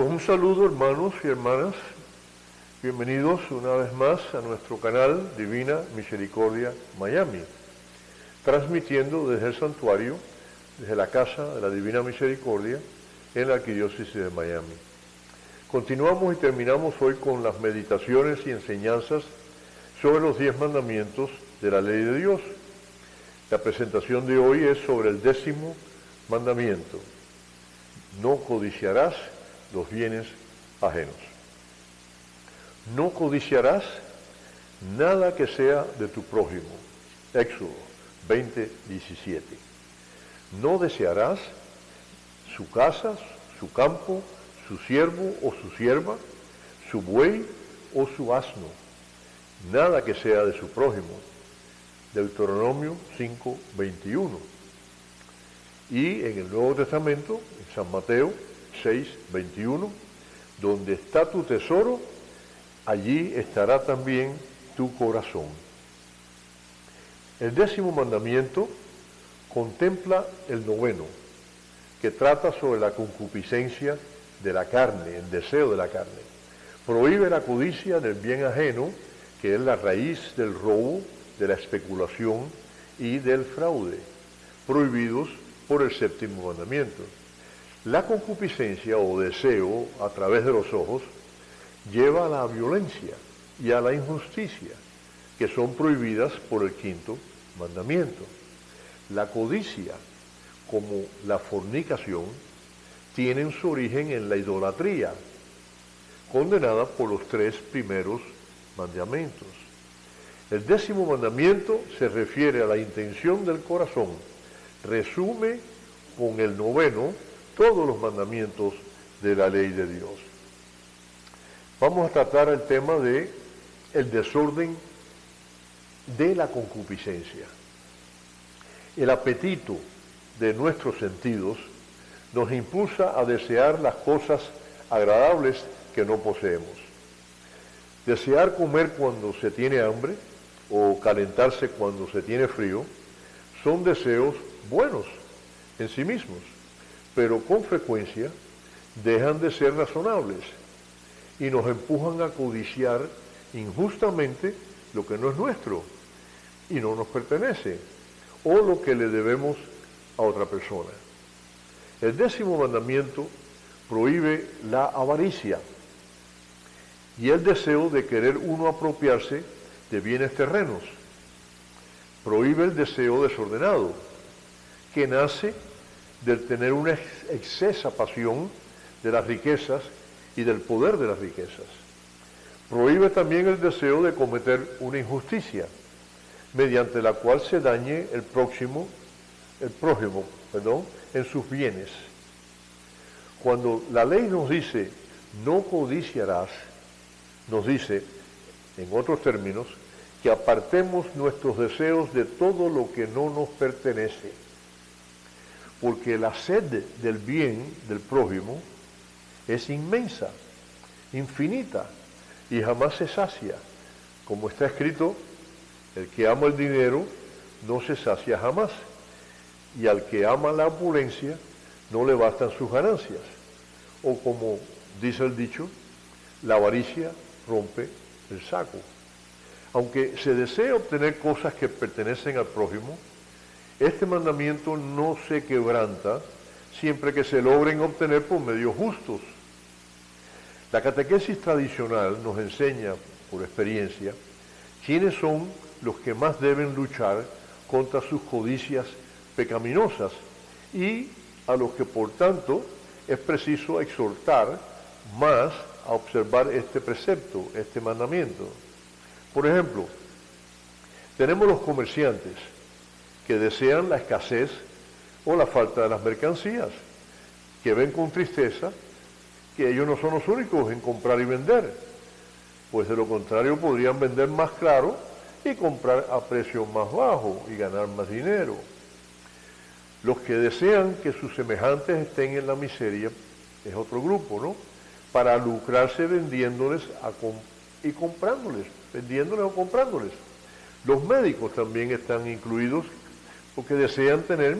Pues un saludo, hermanos y hermanas. Bienvenidos una vez más a nuestro canal Divina Misericordia Miami, transmitiendo desde el santuario, desde la Casa de la Divina Misericordia en la Arquidiócesis de Miami. Continuamos y terminamos hoy con las meditaciones y enseñanzas sobre los 10 mandamientos de la ley de Dios. La presentación de hoy es sobre el 10º mandamiento: no codiciarás los bienes ajenos. No codiciarás nada que sea de tu prójimo. Éxodo 20:17. No desearás su casa, su campo, su siervo o su sierva, su buey o su asno, nada que sea de su prójimo. Deuteronomio 5:21. Y en el Nuevo Testamento, en San Mateo 6:21, donde está tu tesoro, allí estará también tu corazón. El 10º mandamiento contempla el 9º, que trata sobre la concupiscencia de la carne, el deseo de la carne. Prohíbe la codicia del bien ajeno, que es la raíz del robo, de la especulación y del fraude, prohibidos por el 7º mandamiento. La concupiscencia o deseo a través de los ojos lleva a la violencia y a la injusticia, que son prohibidas por el 5º mandamiento. La codicia, como la fornicación, tienen su origen en la idolatría, condenada por los 3 primeros mandamientos. El 10º mandamiento se refiere a la intención del corazón, resume con el 9º todos los mandamientos de la ley de Dios. Vamos a tratar el tema de el desorden de la concupiscencia. El apetito de nuestros sentidos nos impulsa a desear las cosas agradables que no poseemos. Desear comer cuando se tiene hambre o calentarse cuando se tiene frío son deseos buenos en sí mismos, pero con frecuencia dejan de ser razonables y nos empujan a codiciar injustamente lo que no es nuestro y no nos pertenece, o lo que le debemos a otra persona. El 10º mandamiento prohíbe la avaricia y el deseo de querer uno apropiarse de bienes terrenos. Prohíbe el deseo desordenado, que nace del tener una excesa pasión de las riquezas y del poder de las riquezas. Prohíbe también el deseo de cometer una injusticia, mediante la cual se dañe el prójimo, en sus bienes. Cuando la ley nos dice, no codiciarás, nos dice, en otros términos, que apartemos nuestros deseos de todo lo que no nos pertenece, porque la sed del bien del prójimo es inmensa, infinita, y jamás se sacia. Como está escrito, el que ama el dinero no se sacia jamás, y al que ama la opulencia no le bastan sus ganancias. O como dice el dicho, la avaricia rompe el saco. Aunque se desee obtener cosas que pertenecen al prójimo, este mandamiento no se quebranta siempre que se logren obtener por medios justos. La catequesis tradicional nos enseña, por experiencia, quiénes son los que más deben luchar contra sus codicias pecaminosas y a los que, por tanto, es preciso exhortar más a observar este precepto, este mandamiento. Por ejemplo, tenemos los comerciantes que desean la escasez o la falta de las mercancías, que ven con tristeza que ellos no son los únicos en comprar y vender, pues de lo contrario podrían vender más caro y comprar a precio más bajo y ganar más dinero. Los que desean que sus semejantes estén en la miseria es otro grupo, ¿no? Para lucrarse vendiéndoles y comprándoles, vendiéndoles o comprándoles. Los médicos también están incluidos porque desean tener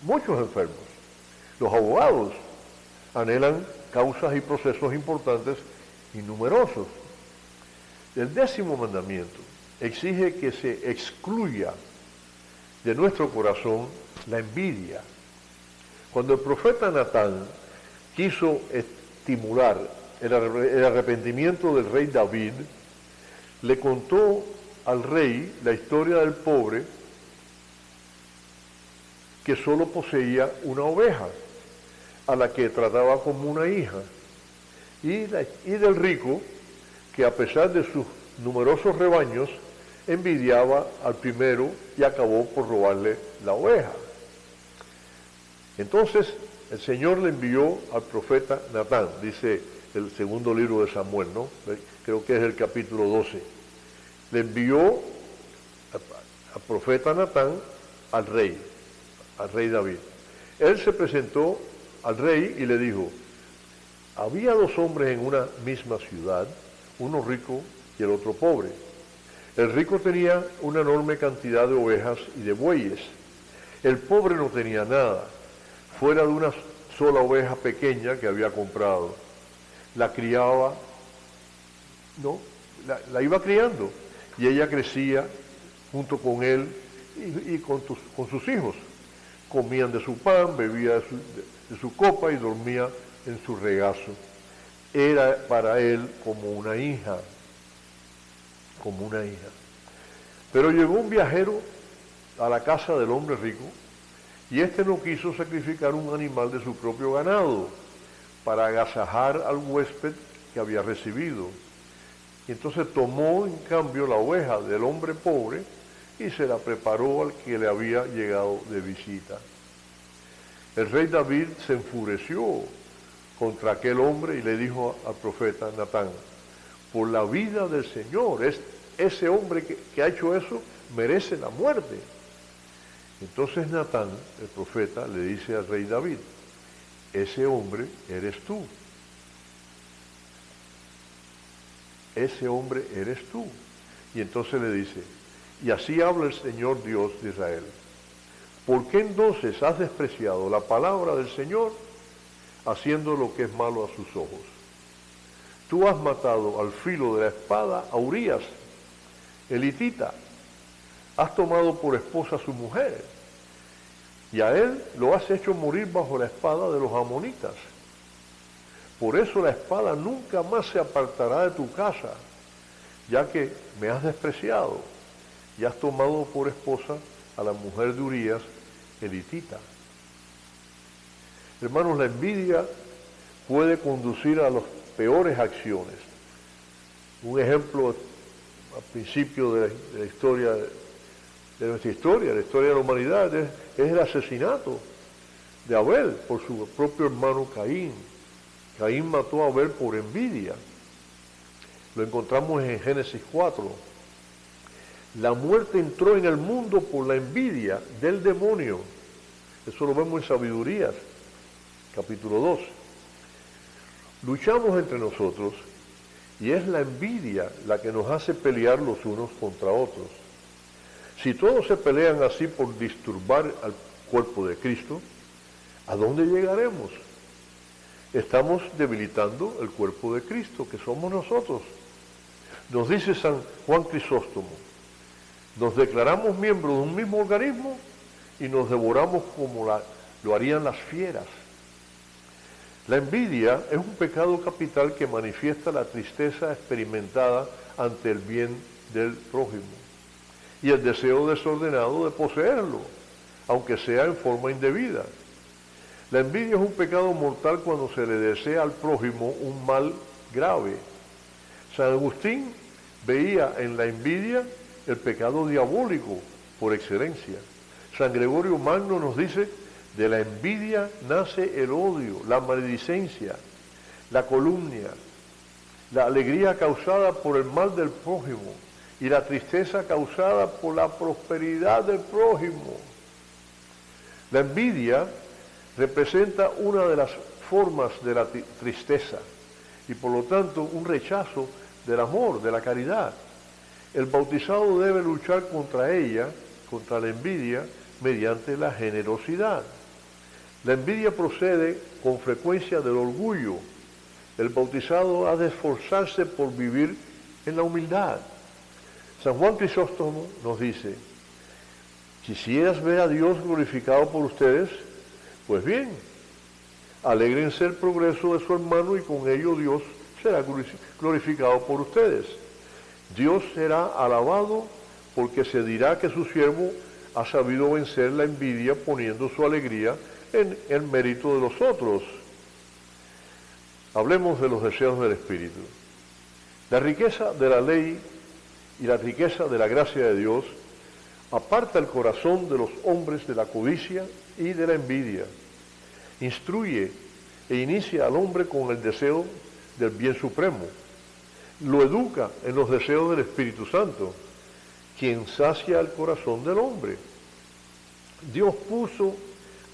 muchos enfermos. Los abogados anhelan causas y procesos importantes y numerosos. El 10º mandamiento exige que se excluya de nuestro corazón la envidia. Cuando el profeta Natán quiso estimular el arrepentimiento del rey David, le contó al rey la historia del pobre que solo poseía una oveja, a la que trataba como una hija, y del rico, que a pesar de sus numerosos rebaños, envidiaba al primero y acabó por robarle la oveja. Entonces el Señor le envió al profeta Natán, dice el segundo libro de Samuel, ¿no? Creo que es el capítulo 12. Le envió al profeta Natán al rey David. Él se presentó al rey y le dijo: había 2 hombres en una misma ciudad, uno rico y el otro pobre. El rico tenía una enorme cantidad de ovejas y de bueyes. El pobre no tenía nada, fuera de una sola oveja pequeña que había comprado. La criaba, ¿no? La iba criando, y ella crecía junto con él y con sus hijos. Comían de su pan, bebía de su copa y dormía en su regazo. Era para él como una hija. Pero llegó un viajero a la casa del hombre rico, y éste no quiso sacrificar un animal de su propio ganado para agasajar al huésped que había recibido. Y entonces tomó en cambio la oveja del hombre pobre y se la preparó al que le había llegado de visita. El rey David se enfureció contra aquel hombre y le dijo al profeta Natán: por la vida del Señor, ese hombre que ha hecho eso merece la muerte. Entonces Natán, el profeta, le dice al rey David: ese hombre eres tú. Ese hombre eres tú. Y entonces le dice: y así habla el Señor Dios de Israel: ¿por qué entonces has despreciado la palabra del Señor, haciendo lo que es malo a sus ojos? Tú has matado al filo de la espada a Urías, el hitita. Has tomado por esposa a su mujer, y a él lo has hecho morir bajo la espada de los amonitas. Por eso la espada nunca más se apartará de tu casa, ya que me has despreciado y has tomado por esposa a la mujer de Urías, el hitita. Hermanos, la envidia puede conducir a las peores acciones. Un ejemplo al principio de la historia, de nuestra historia, la historia de la humanidad, es el asesinato de Abel por su propio hermano Caín. Caín mató a Abel por envidia. Lo encontramos en Génesis 4. La muerte entró en el mundo por la envidia del demonio. Eso lo vemos en Sabidurías, capítulo 2. Luchamos entre nosotros y es la envidia la que nos hace pelear los unos contra otros. Si todos se pelean así por disturbar al cuerpo de Cristo, ¿a dónde llegaremos? Estamos debilitando el cuerpo de Cristo, que somos nosotros. Nos dice San Juan Crisóstomo: nos declaramos miembros de un mismo organismo y nos devoramos como lo harían las fieras. La envidia es un pecado capital que manifiesta la tristeza experimentada ante el bien del prójimo y el deseo desordenado de poseerlo, aunque sea en forma indebida. La envidia es un pecado mortal cuando se le desea al prójimo un mal grave. San Agustín veía en la envidia el pecado diabólico por excelencia. San Gregorio Magno nos dice: de la envidia nace el odio, la maledicencia, la calumnia, la alegría causada por el mal del prójimo y la tristeza causada por la prosperidad del prójimo. La envidia representa una de las formas de la tristeza y por lo tanto un rechazo del amor, de la caridad. El bautizado debe luchar contra ella, contra la envidia, mediante la generosidad. La envidia procede con frecuencia del orgullo El bautizado ha de esforzarse por vivir en la humildad. San Juan Crisóstomo nos dice, quisieras ver a Dios glorificado por ustedes, pues bien, alégrense el progreso de su hermano y con ello Dios será glorificado por ustedes. Dios será alabado porque se dirá que su siervo ha sabido vencer la envidia poniendo su alegría en el mérito de los otros. Hablemos de los deseos del Espíritu. La riqueza de la ley y la riqueza de la gracia de Dios aparta el corazón de los hombres de la codicia y de la envidia. Instruye e inicia al hombre con el deseo del bien supremo. Lo educa en los deseos del Espíritu Santo, quien sacia el corazón del hombre. Dios puso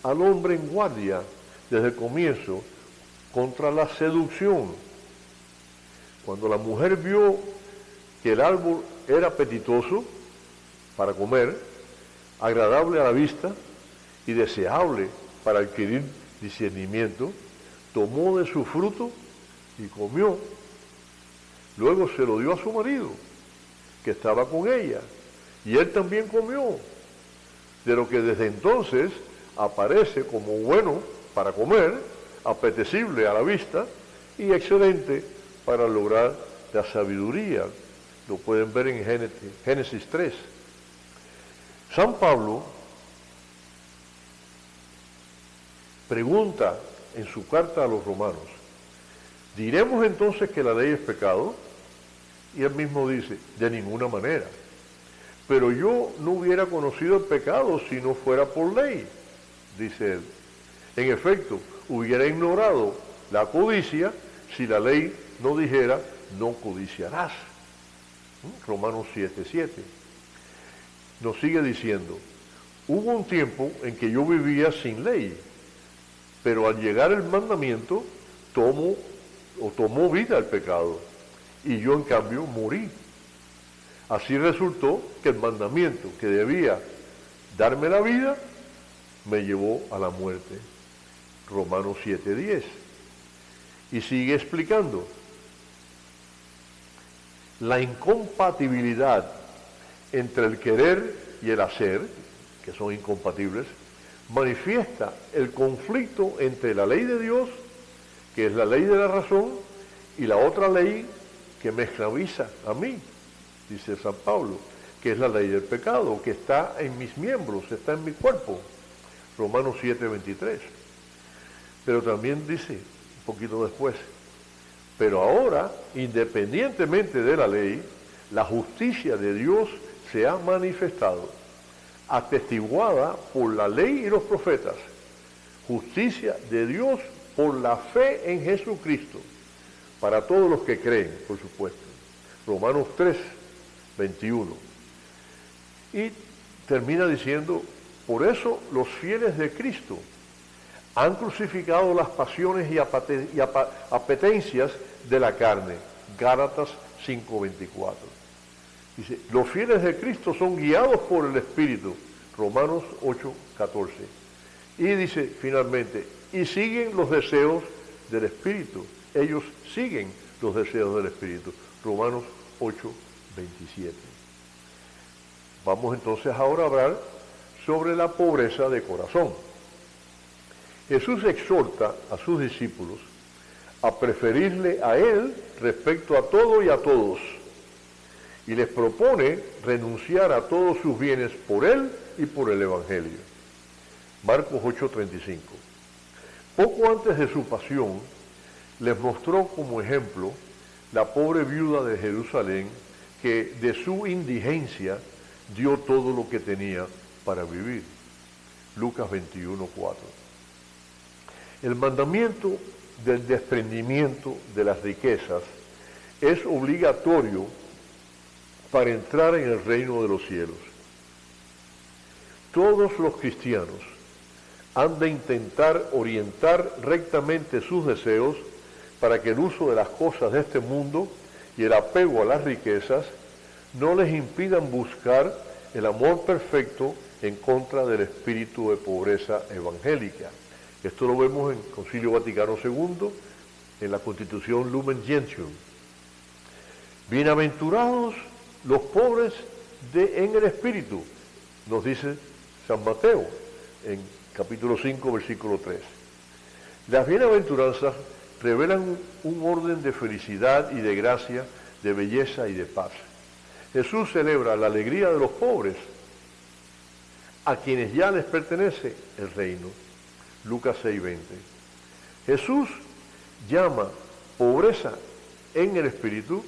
al hombre en guardia desde el comienzo contra la seducción. Cuando la mujer vio que el árbol era apetitoso para comer, agradable a la vista y deseable para adquirir discernimiento, tomó de su fruto y comió. Luego se lo dio a su marido, que estaba con ella, y él también comió, de lo que desde entonces aparece como bueno para comer, apetecible a la vista y excelente para lograr la sabiduría. Lo pueden ver en Génesis 3. San Pablo pregunta en su carta a los romanos, ¿diremos entonces que la ley es pecado? Y él mismo dice, de ninguna manera. Pero yo no hubiera conocido el pecado si no fuera por ley, dice él. En efecto, hubiera ignorado la codicia si la ley no dijera, no codiciarás. Romanos 7:7. Nos sigue diciendo, hubo un tiempo en que yo vivía sin ley, pero al llegar el mandamiento, tomó vida el pecado, y yo en cambio morí. Así resultó que el mandamiento que debía darme la vida, me llevó a la muerte. Romanos 7:10. Y sigue explicando, la incompatibilidad entre el querer y el hacer, que son incompatibles, manifiesta el conflicto entre la ley de Dios, que es la ley de la razón, y la otra ley que me esclaviza a mí, dice San Pablo, que es la ley del pecado, que está en mis miembros, está en mi cuerpo. Romanos 7:23. Pero también dice, un poquito después, pero ahora, independientemente de la ley, la justicia de Dios se ha manifestado, atestiguada por la ley y los profetas, justicia de Dios por la fe en Jesucristo, para todos los que creen, por supuesto. Romanos 3:21. Y termina diciendo, por eso los fieles de Cristo han crucificado las pasiones y apetencias de la carne. Gálatas 5:24. Dice, los fieles de Cristo son guiados por el Espíritu. Romanos 8:14. Y dice finalmente, y siguen los deseos del Espíritu. Ellos siguen los deseos del Espíritu. Romanos 8:27. Vamos entonces ahora a hablar sobre la pobreza de corazón. Jesús exhorta a sus discípulos a preferirle a Él respecto a todo y a todos, y les propone renunciar a todos sus bienes por Él y por el Evangelio. Marcos 8:35. Poco antes de su pasión, les mostró como ejemplo la pobre viuda de Jerusalén que de su indigencia dio todo lo que tenía para vivir. Lucas 21:4. El mandamiento del desprendimiento de las riquezas es obligatorio para entrar en el reino de los cielos. Todos los cristianos han de intentar orientar rectamente sus deseos para que el uso de las cosas de este mundo y el apego a las riquezas no les impidan buscar el amor perfecto en contra del espíritu de pobreza evangélica. Esto lo vemos en Concilio Vaticano II, en la Constitución Lumen Gentium. Bienaventurados los pobres en el espíritu, nos dice San Mateo en capítulo 5, versículo 3. Las bienaventuranzas revelan un orden de felicidad y de gracia, de belleza y de paz. Jesús celebra la alegría de los pobres, a quienes ya les pertenece el reino. Lucas 6:20. Jesús llama pobreza en el espíritu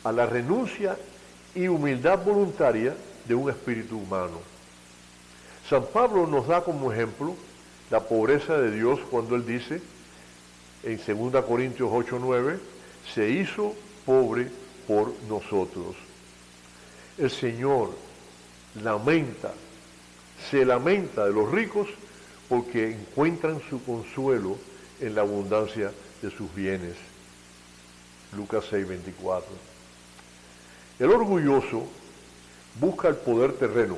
a la renuncia y humildad voluntaria de un espíritu humano. San Pablo nos da como ejemplo la pobreza de Dios cuando él dice en 2 Corintios 8:9, se hizo pobre por nosotros. El Señor se lamenta de los ricos porque encuentran su consuelo en la abundancia de sus bienes. Lucas 6:24. El orgulloso busca el poder terreno,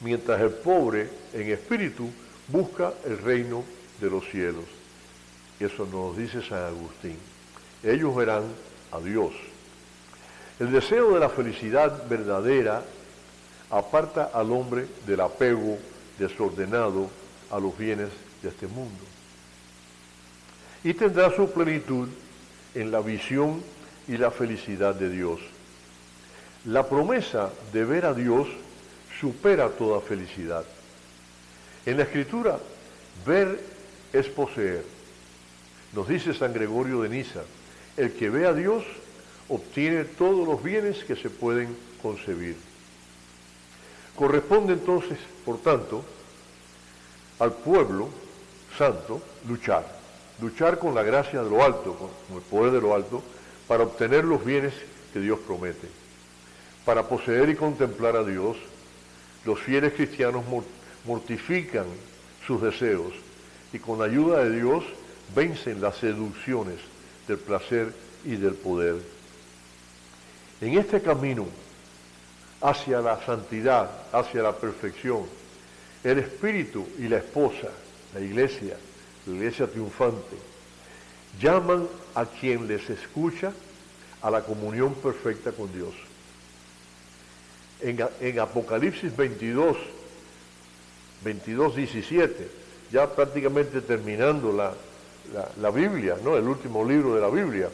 mientras el pobre en espíritu busca el reino de los cielos. Eso nos dice San Agustín. Ellos verán a Dios. El deseo de la felicidad verdadera aparta al hombre del apego desordenado a los bienes de este mundo. Y tendrá su plenitud en la visión y la felicidad de Dios. La promesa de ver a Dios supera toda felicidad. En la Escritura, ver es poseer. Nos dice San Gregorio de Niza, el que ve a Dios obtiene todos los bienes que se pueden concebir. Corresponde entonces, por tanto, al pueblo santo luchar con la gracia de lo alto, con el poder de lo alto, para obtener los bienes que Dios promete. Para poseer y contemplar a Dios, los fieles cristianos mortifican sus deseos y con la ayuda de Dios vencen las seducciones del placer y del poder. En este camino hacia la santidad, hacia la perfección, el Espíritu y la esposa, la iglesia triunfante, llaman a quien les escucha a la comunión perfecta con Dios. En Apocalipsis 22:17, ya prácticamente terminando la Biblia, ¿no? El último libro de la Biblia,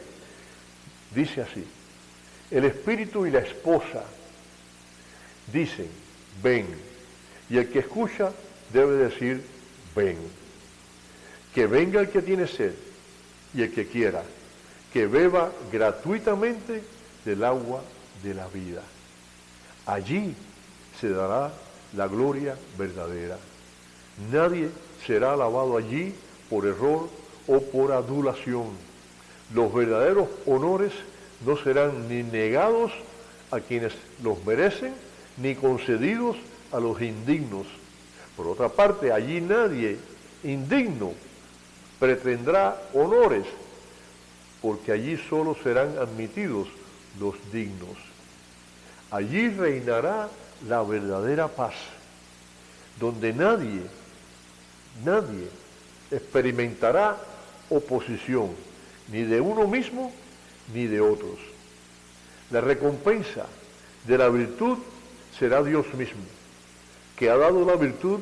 dice así: el Espíritu y la esposa dicen, ven, y el que escucha debe decir, ven. Que venga el que tiene sed, y el que quiera, que beba gratuitamente del agua de la vida. Allí se dará la gloria verdadera. Nadie será alabado allí por error o por adulación. Los verdaderos honores no serán ni negados a quienes los merecen, ni concedidos a los indignos. Por otra parte, allí nadie indigno pretendrá honores, porque allí solo serán admitidos los dignos. Allí reinará la verdadera paz, donde nadie experimentará oposición, ni de uno mismo, ni de otros. La recompensa de la virtud será Dios mismo, que ha dado la virtud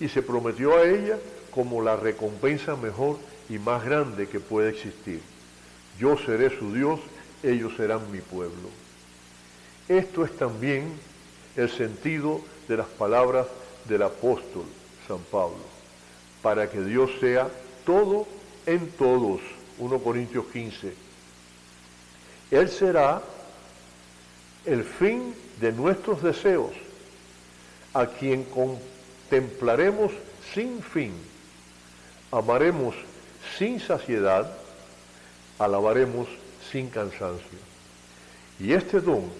y se prometió a ella como la recompensa mejor y más grande que puede existir. Yo seré su Dios, ellos serán mi pueblo. Esto es también el sentido de las palabras del apóstol San Pablo, para que Dios sea todo en todos. 1 Corintios 15. Él será el fin de nuestros deseos, a quien contemplaremos sin fin, amaremos sin saciedad, alabaremos sin cansancio. Y este don,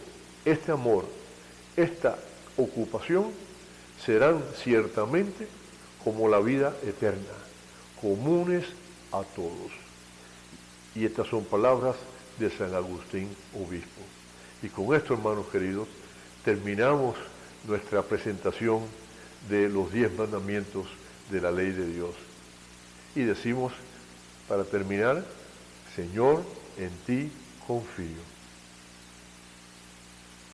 este amor, esta ocupación serán ciertamente como la vida eterna, comunes a todos. Y estas son palabras de San Agustín, obispo. Y con esto, hermanos queridos, terminamos nuestra presentación de los 10 mandamientos de la ley de Dios. Y decimos, para terminar, Señor, en ti confío.